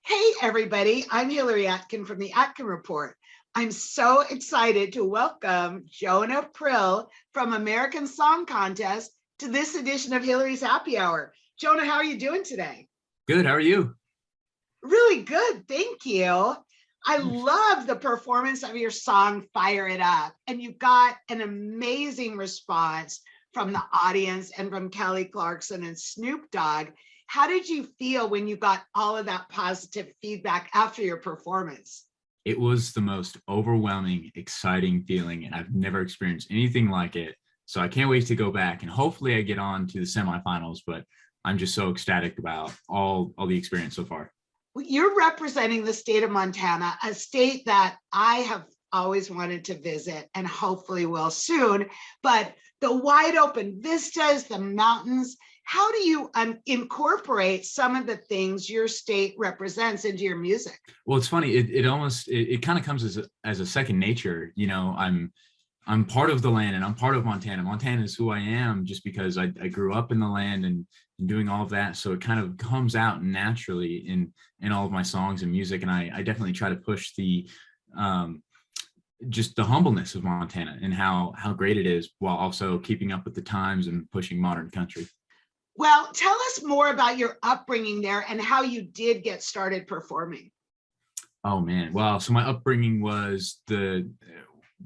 Hey, everybody. I'm Hillary Atkin from the Atkin Report. I'm so excited to welcome Jonah Prill from American Song Contest to this edition of Hillary's Happy Hour. Jonah, how are you doing today? Good. How are you? Really good. Thank you. I love the performance of your song, Fire It Up. And you got an amazing response from the audience and from Kelly Clarkson and Snoop Dogg. How did you feel when you got all of that positive feedback after your performance? It was the most overwhelming, exciting feeling, and I've never experienced anything like it. So I can't wait to go back, and hopefully I get on to the semifinals, but I'm just so ecstatic about all the experience so far. You're representing the state of Montana, a state that I have always wanted to visit and hopefully will soon, but the wide open vistas, the mountains, how do you incorporate some of the things your state represents into your music? Well, it's funny. It kind of comes as a second nature. You know, I'm part of the land and I'm part of Montana. Montana is who I am just because I grew up in the land and doing all of that. So it kind of comes out naturally in all of my songs and music. And I definitely try to push just the humbleness of Montana and how great it is, while also keeping up with the times and pushing modern country. Well, tell us more about your upbringing there and how you did get started performing. Oh man, well, so my upbringing was the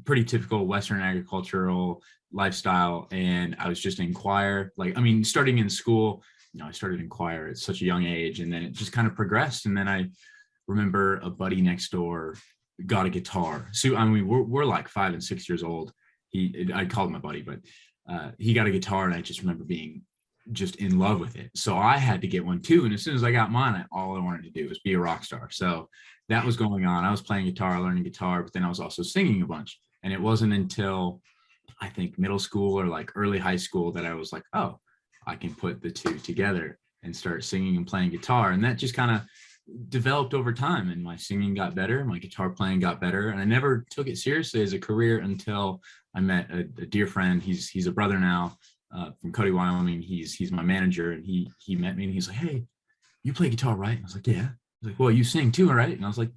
pretty typical Western agricultural lifestyle, and I was just in choir. Starting in school, I started in choir at such a young age, and then it just kind of progressed. And then I remember a buddy next door got a guitar. So we're like 5 and 6 years old. I called him my buddy, but he got a guitar, and I just remember being just in love with it. So I had to get one too. And as soon as I got mine, all I wanted to do was be a rock star. So that was going on. I was playing guitar, learning guitar, but then I was also singing a bunch. And it wasn't until I think middle school or like early high school that I was like, oh, I can put the two together and start singing and playing guitar. And that just kind of developed over time, and my singing got better, my guitar playing got better. And I never took it seriously as a career until I met a dear friend. He's a brother now. From Cody, Wyoming. He's my manager, and he met me and he's like, "Hey, you play guitar, right?" I was like, "Yeah." He's like, "Well, you sing too, right?" And I was like,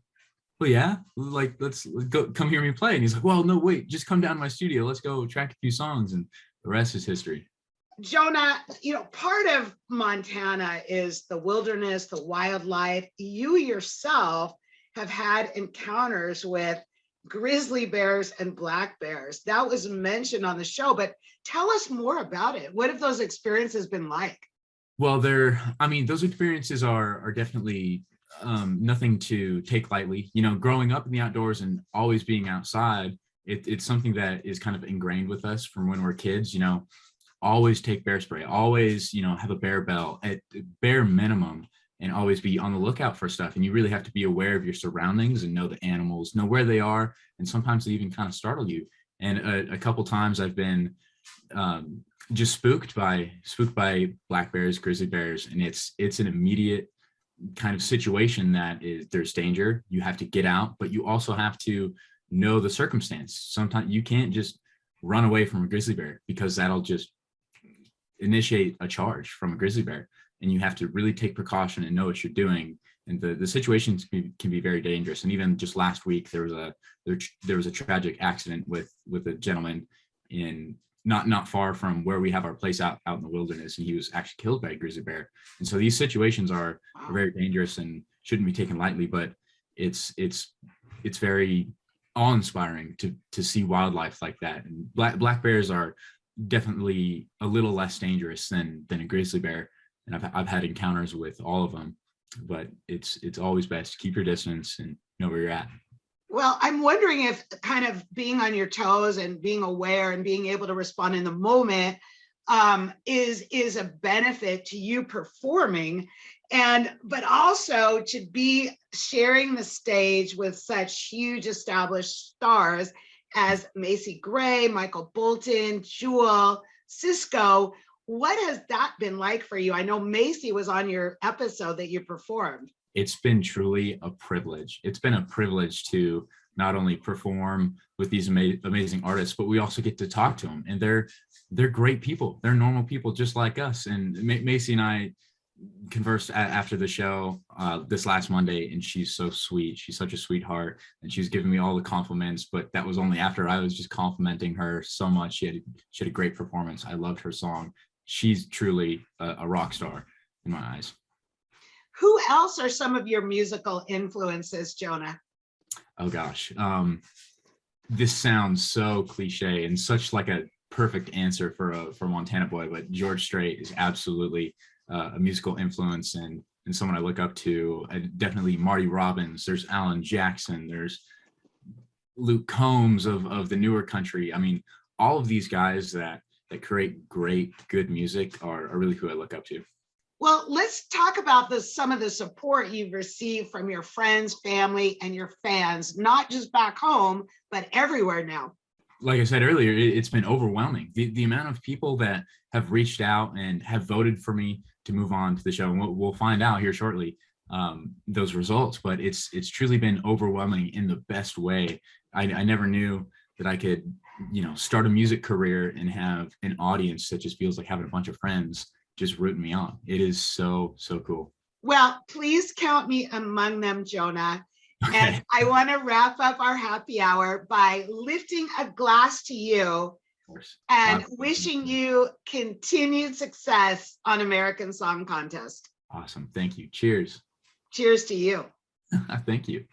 "Well, yeah. Like, let's go, come hear me play." And he's like, "Well, no, wait, just come down to my studio. Let's go track a few songs." And the rest is history. Jonah, part of Montana is the wilderness, the wildlife. You yourself have had encounters with grizzly bears and black bears. That was mentioned on the show, but tell us more about it. What have those experiences been like? Well, those experiences are definitely nothing to take lightly. Growing up in the outdoors and always being outside, it's something that is kind of ingrained with us from when we're kids. Always take bear spray, always, have a bear bell at bare minimum, and always be on the lookout for stuff. And you really have to be aware of your surroundings and know the animals, know where they are. And sometimes they even kind of startle you. And a couple times I've been just spooked by black bears, grizzly bears. And it's an immediate kind of situation that there's danger. You have to get out, but you also have to know the circumstance. Sometimes you can't just run away from a grizzly bear, because that'll just initiate a charge from a grizzly bear. And you have to really take precaution and know what you're doing. And the situations can be very dangerous. And even just last week, there was a tragic accident with a gentleman in not far from where we have our place out in the wilderness, and he was actually killed by a grizzly bear. And so these situations are very dangerous and shouldn't be taken lightly. But it's very awe-inspiring to see wildlife like that. And black bears are definitely a little less dangerous than a grizzly bear. And I've had encounters with all of them, but it's always best to keep your distance and know where you're at. Well, I'm wondering if kind of being on your toes and being aware and being able to respond in the moment is a benefit to you performing, but also to be sharing the stage with such huge established stars as Macy Gray, Michael Bolton, Jewel, Cisco. What has that been like for you? I know Macy was on your episode that you performed. It's been truly a privilege. It's been a privilege to not only perform with these amazing artists, but we also get to talk to them. And they're great people. They're normal people just like us. And Macy and I conversed after the show this last Monday, and she's so sweet. She's such a sweetheart, and she was giving me all the compliments, but that was only after I was just complimenting her so much. She had a great performance. I loved her song. She's truly a rock star in my eyes. Who else are some of your musical influences, Jonah? Oh gosh. This sounds so cliche and such like a perfect answer for a Montana boy, but George Strait is absolutely a musical influence and someone I look up to. Definitely Marty Robbins. There's Alan Jackson. There's Luke Combs of the newer country. I mean, all of these guys that create great, good music are really who I look up to. Well, let's talk about some of the support you've received from your friends, family, and your fans, not just back home, but everywhere now. Like I said earlier, it's been overwhelming. The amount of people that have reached out and have voted for me to move on to the show, and we'll find out here shortly those results, but it's truly been overwhelming in the best way. I never knew that I could, start a music career and have an audience that just feels like having a bunch of friends just rooting me on. It is so cool. Well, please count me among them, Jonah. Okay. And I want to wrap up our happy hour by lifting a glass to you and wishing you continued success on American Song Contest. Awesome. Thank you. Cheers. Cheers to you. Thank you.